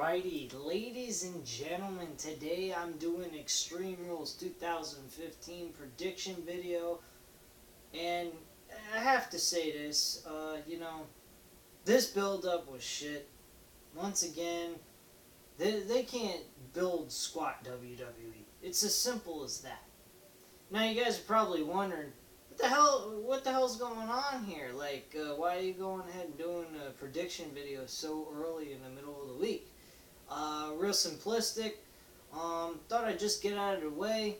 Alrighty, ladies and gentlemen, today I'm doing Extreme Rules 2015 prediction video, and I have to say this, this build-up was shit. Once again, they can't build squat WWE. It's as simple as that. Now you guys are probably wondering, what the hell's going on here? Why are you going ahead and doing a prediction video so early in the middle of the week? Real simplistic. Thought I'd just get out of the way.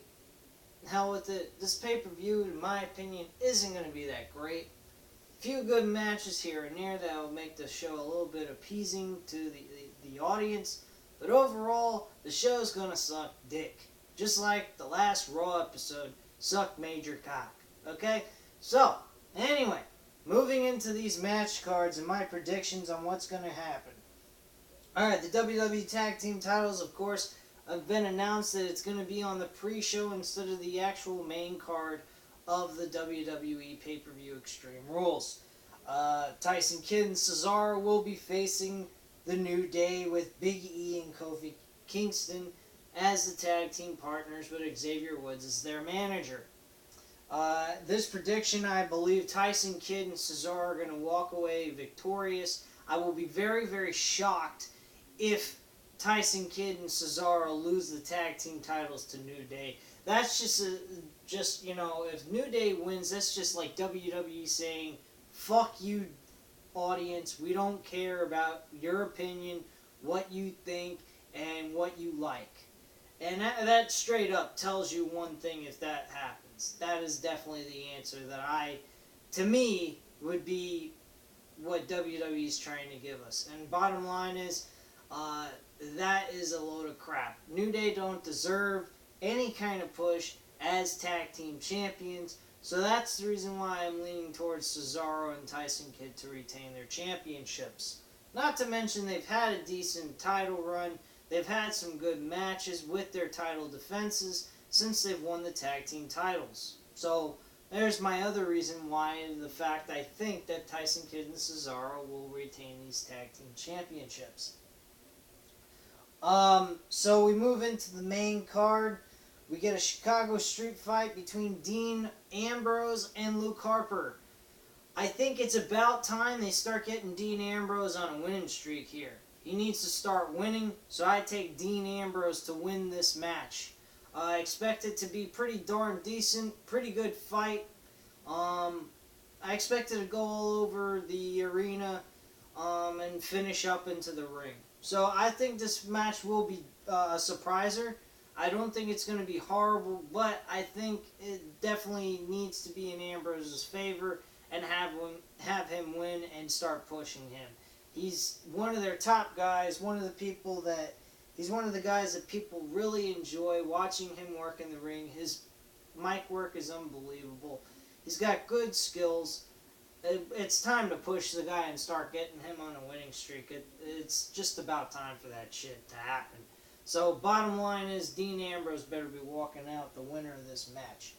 Hell with it. This pay-per-view, in my opinion, isn't going to be that great. Few good matches here and there that will make the show a little bit appeasing to the audience. But overall, the show's going to suck dick. Just like the last Raw episode sucked major cock. Okay? So, anyway, moving into these match cards and my predictions on what's going to happen. Alright, the WWE Tag Team titles, of course, have been announced that it's going to be on the pre-show instead of the actual main card of the WWE Pay-Per-View Extreme Rules. Tyson Kidd and Cesaro will be facing the New Day with Big E and Kofi Kingston as the tag team partners, with Xavier Woods as their manager. This prediction, I believe Tyson Kidd and Cesaro are going to walk away victorious. I will be very, very shocked if Tyson Kidd and Cesaro lose the tag team titles to New Day. That's if New Day wins, that's just like WWE saying, fuck you, audience, we don't care about your opinion, what you think, and what you like. And that straight up tells you one thing if that happens. That is definitely the answer that to me, would be what WWE is trying to give us. And bottom line is, that is a load of crap. New Day don't deserve any kind of push as tag team champions, so that's the reason why I'm leaning towards Cesaro and Tyson Kidd to retain their championships. Not to mention they've had a decent title run. They've had some good matches with their title defenses since they've won the tag team titles. So there's my other reason why, the fact I think that Tyson Kidd and Cesaro will retain these tag team championships. So we move into the main card. We get a Chicago street fight between Dean Ambrose and Luke Harper. I think it's about time they start getting Dean Ambrose on a winning streak here. He needs to start winning, so I take Dean Ambrose to win this match. I expect it to be pretty darn decent, pretty good fight. I expect it to go all over the arena and finish up into the ring. So I think this match will be a surpriser. I don't think it's going to be horrible, but I think it definitely needs to be in Ambrose's favor and have him win and start pushing him. He's one of their top guys, he's one of the guys that people really enjoy watching him work in the ring. His mic work is unbelievable. He's got good skills. It's time to push the guy and start getting him on a winning streak. It's just about time for that shit to happen. So bottom line is Dean Ambrose better be walking out the winner of this match.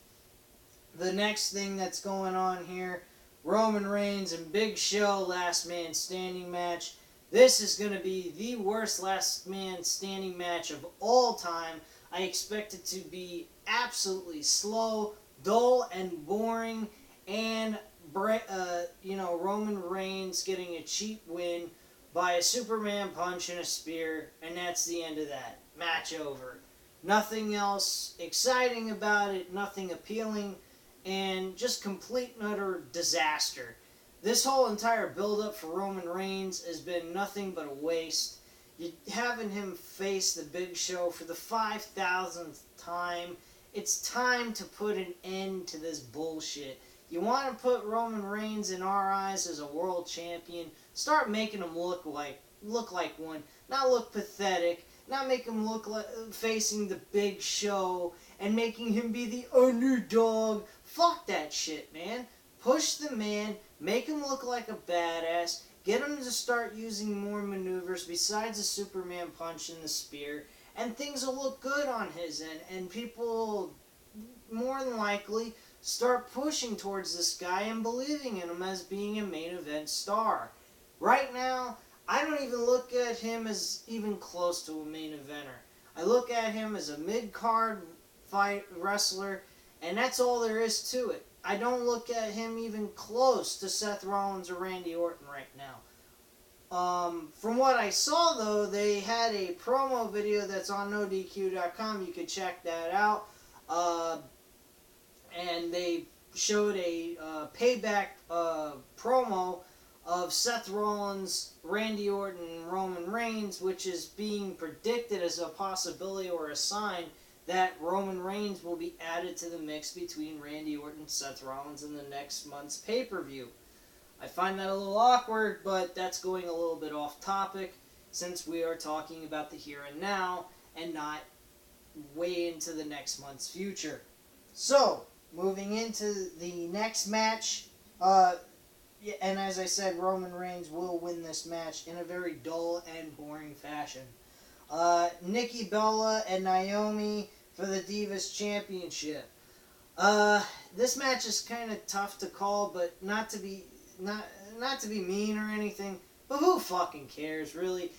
The next thing that's going on here, Roman Reigns and Big Show last man standing match. This is going to be the worst last man standing match of all time. I expect it to be absolutely slow, dull, and boring, and Roman Reigns getting a cheap win by a Superman punch and a spear, and that's the end of that. Match over. Nothing else exciting about it, nothing appealing, and just complete and utter disaster. This whole entire build-up for Roman Reigns has been nothing but a waste. You're having him face the Big Show for the 5,000th time. It's time to put an end to this bullshit. You want to put Roman Reigns in our eyes as a world champion, start making him look like one, not look pathetic, not make him look like facing the Big Show and making him be the underdog. Fuck that shit, man. Push the man, make him look like a badass, get him to start using more maneuvers besides the Superman punch and the spear, and things will look good on his end, and people more than likely start pushing towards this guy and believing in him as being a main event star. Right now, I don't even look at him as even close to a main eventer. I look at him as a mid-card fight wrestler, and that's all there is to it. I don't look at him even close to Seth Rollins or Randy Orton right now. From what I saw, though, they had a promo video that's on NoDQ.com. You could check that out. And they showed a payback promo of Seth Rollins, Randy Orton, and Roman Reigns, which is being predicted as a possibility or a sign that Roman Reigns will be added to the mix between Randy Orton and Seth Rollins in the next month's pay-per-view. I find that a little awkward, but that's going a little bit off topic since we are talking about the here and now and not way into the next month's future. So, moving into the next match, and as I said, Roman Reigns will win this match in a very dull and boring fashion. Nikki Bella and Naomi for the Divas Championship. This match is kind of tough to call, but not to be mean or anything, but who fucking cares, really?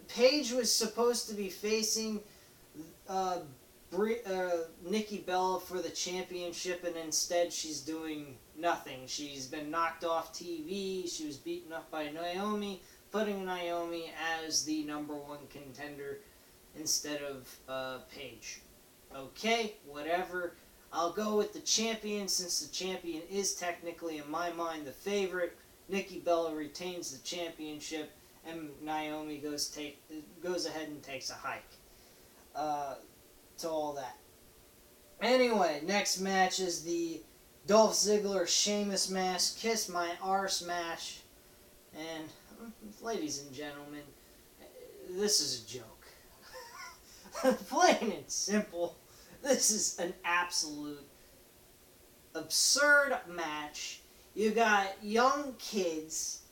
Paige was supposed to be facing Nikki Bella for the championship, and instead she's doing nothing. She's been knocked off TV. She was beaten up by Naomi, putting Naomi as the #1 contender instead of Paige. Okay, whatever. I'll go with the champion since the champion is technically, in my mind, the favorite. Nikki Bella retains the championship, and Naomi goes ahead and takes a hike to all that. Anyway, next match is the Dolph Ziggler Sheamus match, Kiss My Arse match. And, ladies and gentlemen, this is a joke. Plain and simple. This is an absolute absurd match. You got young kids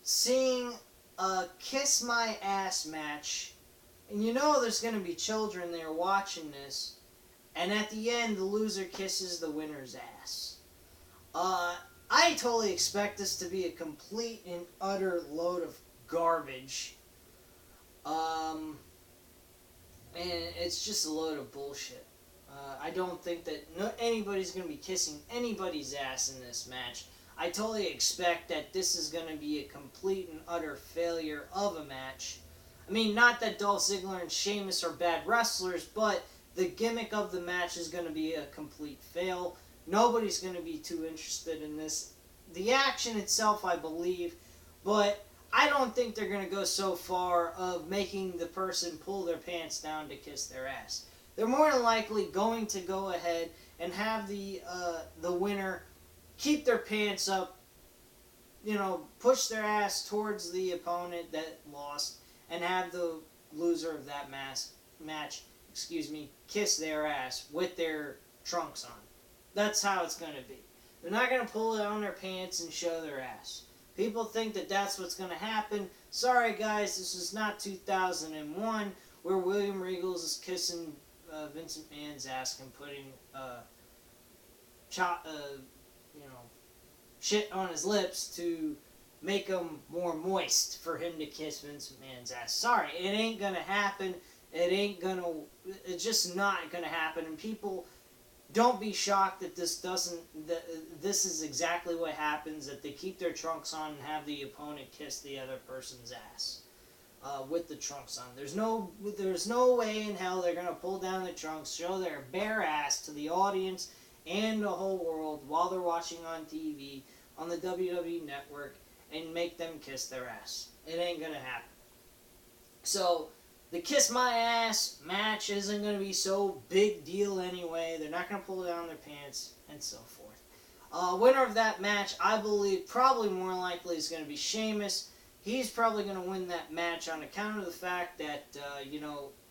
seeing a Kiss My Ass match, and you know there's going to be children there watching this, and at the end, the loser kisses the winner's ass. I totally expect this to be a complete and utter load of garbage. And it's just a load of bullshit. I don't think that anybody's going to be kissing anybody's ass in this match. I totally expect that this is going to be a complete and utter failure of a match. I mean, not that Dolph Ziggler and Sheamus are bad wrestlers, but the gimmick of the match is going to be a complete fail. Nobody's going to be too interested in this. The action itself, I believe, but I don't think they're going to go so far of making the person pull their pants down to kiss their ass. They're more than likely going to go ahead and have the winner keep their pants up, push their ass towards the opponent that lost, and have the loser of that match, kiss their ass with their trunks on. That's how it's going to be. They're not going to pull down their pants and show their ass. People think that that's what's going to happen. Sorry, guys, this is not 2001 where William Regal is kissing Vincent McMahon's ass and putting shit on his lips to make them more moist for him to kiss Vince McMahon's ass. Sorry, it ain't going to happen. It's just not going to happen. And people, don't be shocked that this is exactly what happens, that they keep their trunks on and have the opponent kiss the other person's ass with the trunks on. There's no way in hell they're going to pull down the trunks, show their bare ass to the audience and the whole world while they're watching on TV, on the WWE Network, and make them kiss their ass. It ain't going to happen. So, the Kiss My Ass match isn't going to be so big deal anyway. They're not going to pull down their pants, and so forth. Winner of that match, I believe, probably more likely is going to be Sheamus. He's probably going to win that match on account of the fact that,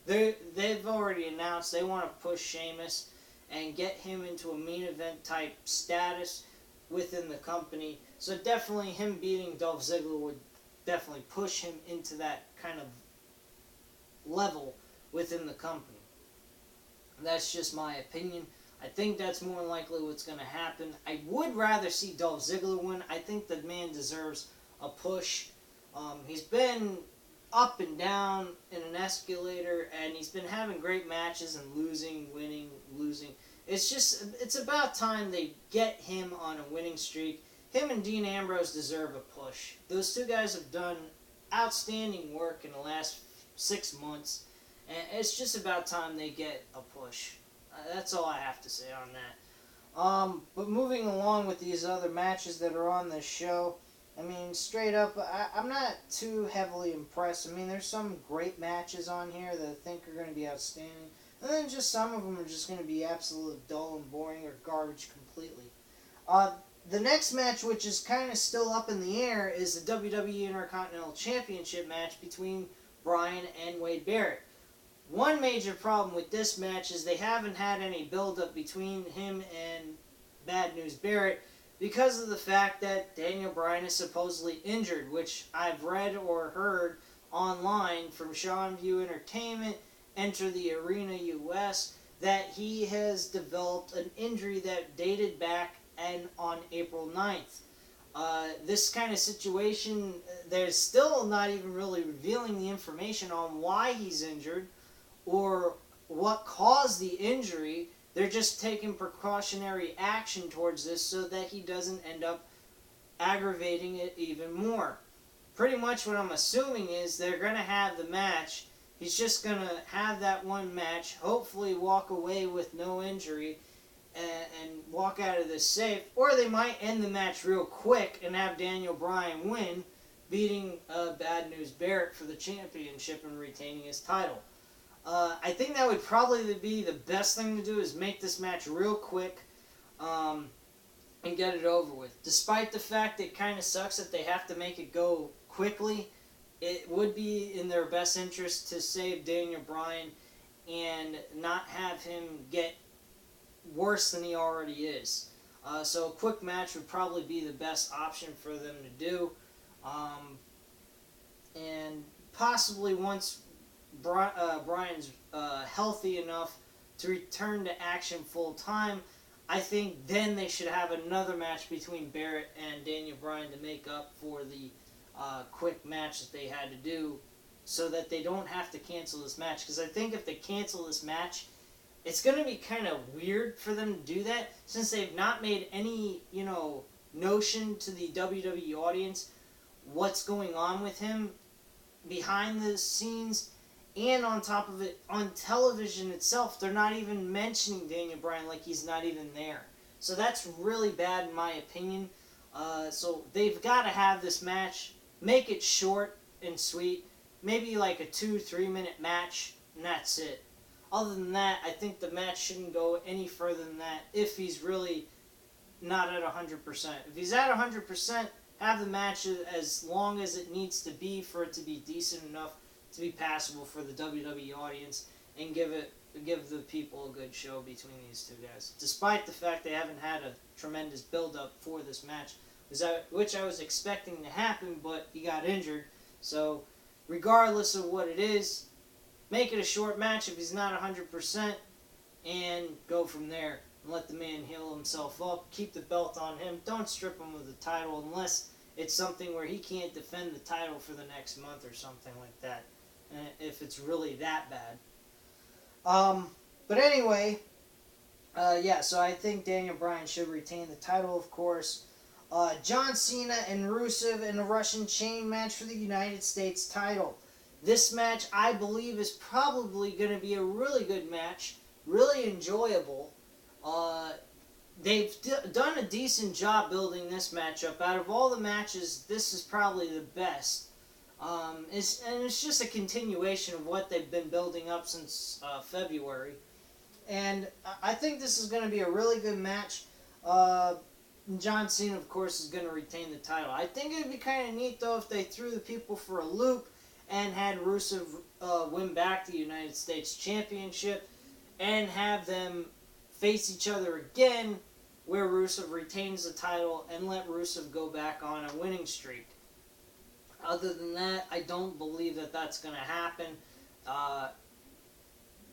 they've already announced they want to push Sheamus and get him into a main event type status within the company. So definitely him beating Dolph Ziggler would definitely push him into that kind of level within the company. That's just my opinion. I think that's more likely what's going to happen. I would rather see Dolph Ziggler win. I think the man deserves a push. He's been up and down in an escalator, and he's been having great matches and losing, winning, losing. It's about time they get him on a winning streak. Him and Dean Ambrose deserve a push. Those two guys have done outstanding work in the last 6 months, and it's just about time they get a push. That's all I have to say on that. But moving along with these other matches that are on this show, I mean, straight up, I'm not too heavily impressed. I mean, there's some great matches on here that I think are going to be outstanding. And then just some of them are just going to be absolute dull and boring or garbage completely. The next match, which is kind of still up in the air, is the WWE Intercontinental Championship match between Bryan and Wade Barrett. One major problem with this match is they haven't had any build-up between him and Bad News Barrett, because of the fact that Daniel Bryan is supposedly injured, which I've read or heard online from Sean View Entertainment, Enter the Arena US, that he has developed an injury that dated back on April 9th. This kind of situation, they're still not even really revealing the information on why he's injured or what caused the injury. They're just taking precautionary action towards this so that he doesn't end up aggravating it even more. Pretty much what I'm assuming is they're going to have the match. He's just going to have that one match, hopefully walk away with no injury, and walk out of this safe. Or they might end the match real quick and have Daniel Bryan win, beating Bad News Barrett for the championship and retaining his title. I think that would probably be the best thing to do, is make this match real quick and get it over with. Despite the fact it kind of sucks that they have to make it go quickly, it would be in their best interest to save Daniel Bryan and not have him get worse than he already is. So a quick match would probably be the best option for them to do. And possibly once Bryan's healthy enough to return to action full time, I think then they should have another match between Barrett and Daniel Bryan to make up for the quick match that they had to do, so that they don't have to cancel this match. Because I think if they cancel this match, it's going to be kind of weird for them to do that, since they've not made any, notion to the WWE audience what's going on with him behind the scenes. And on top of it, on television itself, they're not even mentioning Daniel Bryan, like he's not even there. So that's really bad in my opinion. So they've got to have this match, make it short and sweet, maybe like a 2-3 minute match, and that's it. Other than that, I think the match shouldn't go any further than that if he's really not at 100%. If he's at 100%, have the match as long as it needs to be for it to be decent enough to be passable for the WWE audience, and give the people a good show between these two guys. Despite the fact they haven't had a tremendous build-up for this match, which I was expecting to happen, but he got injured. So regardless of what it is, make it a short match if he's not 100%, and go from there. And let the man heal himself up. Keep the belt on him. Don't strip him of the title unless it's something where he can't defend the title for the next month or something like that, if it's really that bad. But anyway, so I think Daniel Bryan should retain the title, of course. John Cena and Rusev in a Russian chain match for the United States title. This match, I believe, is probably going to be a really good match, really enjoyable. They've done a decent job building this matchup. Out of all the matches, this is probably the best. It's just a continuation of what they've been building up since February. And I think this is going to be a really good match. John Cena, of course, is going to retain the title. I think it would be kind of neat, though, if they threw the people for a loop and had Rusev win back the United States Championship and have them face each other again, where Rusev retains the title and let Rusev go back on a winning streak. Other than that, I don't believe that that's going to happen.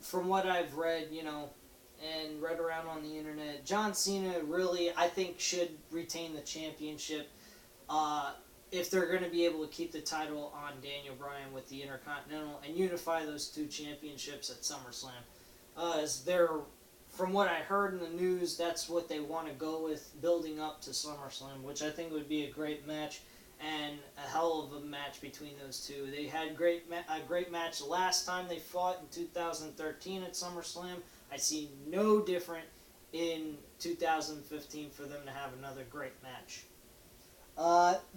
From what I've read, and read around on the internet, John Cena really, I think, should retain the championship. if they're going to be able to keep the title on Daniel Bryan with the Intercontinental and unify those two championships at SummerSlam. As they're, from what I heard in the news, that's what they want to go with building up to SummerSlam, which I think would be a great match and a hell of a match between those two. They had a great match the last time they fought in 2013 at SummerSlam. I see no different in 2015 for them to have another great match.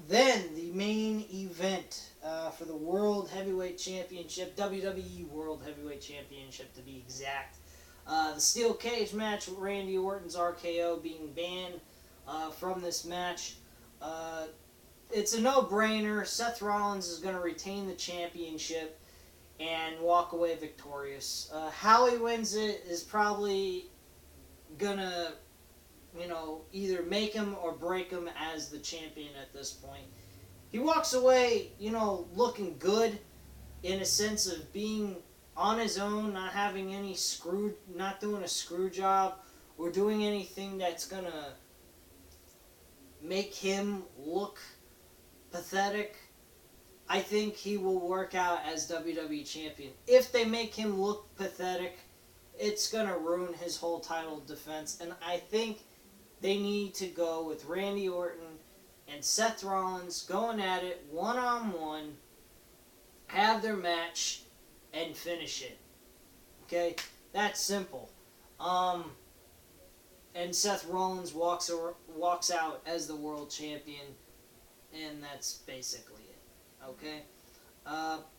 Then the main event for the World Heavyweight Championship, WWE World Heavyweight Championship to be exact. The steel cage match with Randy Orton's RKO being banned from this match. It's a no-brainer. Seth Rollins is going to retain the championship and walk away victorious. How he wins it is probably going to, either make him or break him as the champion at this point. He walks away, looking good in a sense of being on his own, not having any not doing a screw job or doing anything that's going to make him look pathetic. I think he will work out as WWE Champion. If they make him look pathetic, it's going to ruin his whole title defense. And I think they need to go with Randy Orton and Seth Rollins going at it one-on-one, have their match, and finish it. Okay? That's simple. And Seth Rollins walks out as the world champion, and that's basically it. Okay?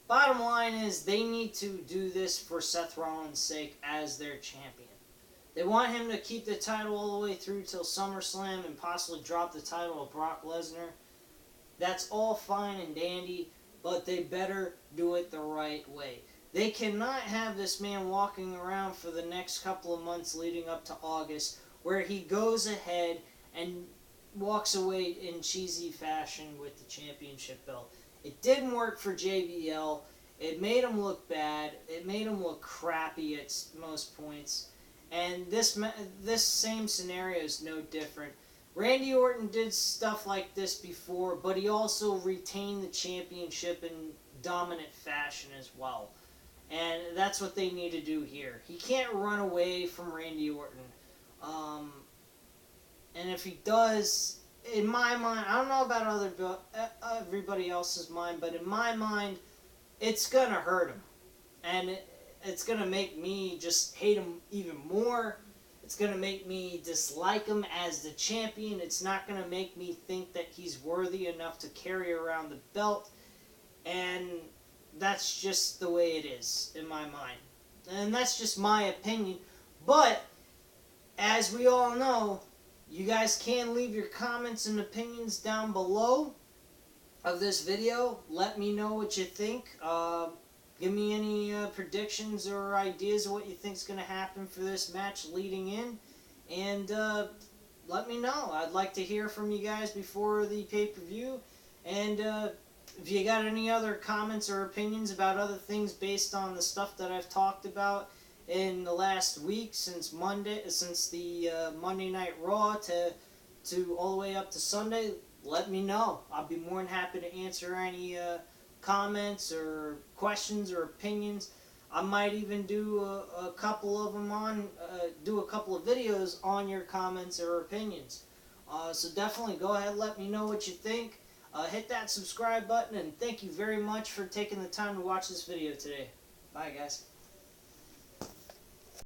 Bottom line is they need to do this for Seth Rollins' sake as their champion. They want him to keep the title all the way through till SummerSlam and possibly drop the title to Brock Lesnar. That's all fine and dandy, but they better do it the right way. They cannot have this man walking around for the next couple of months leading up to August where he goes ahead and walks away in cheesy fashion with the championship belt. It didn't work for JBL. It made him look bad. It made him look crappy at most points. And this same scenario is no different. Randy Orton did stuff like this before, but he also retained the championship in dominant fashion as well. And that's what they need to do here. He can't run away from Randy Orton. And if he does, in my mind, I don't know about everybody else's mind, but in my mind, it's going to hurt him. And it's going to make me just hate him even more. It's going to make me dislike him as the champion. It's not going to make me think that he's worthy enough to carry around the belt. And that's just the way it is in my mind. And that's just my opinion. But, as we all know, you guys can leave your comments and opinions down below of this video. Let me know what you think. Give me any predictions or ideas of what you think is going to happen for this match leading in. And let me know. I'd like to hear from you guys before the pay-per-view. And if you got any other comments or opinions about other things based on the stuff that I've talked about in the last week since the Monday Night Raw to all the way up to Sunday, let me know. I'll be more than happy to answer any comments or questions or opinions. I might even do a couple of them do a couple of videos on your comments or opinions. So definitely go ahead, let me know what you think. Hit that subscribe button, and thank you very much for taking the time to watch this video today. Bye, guys.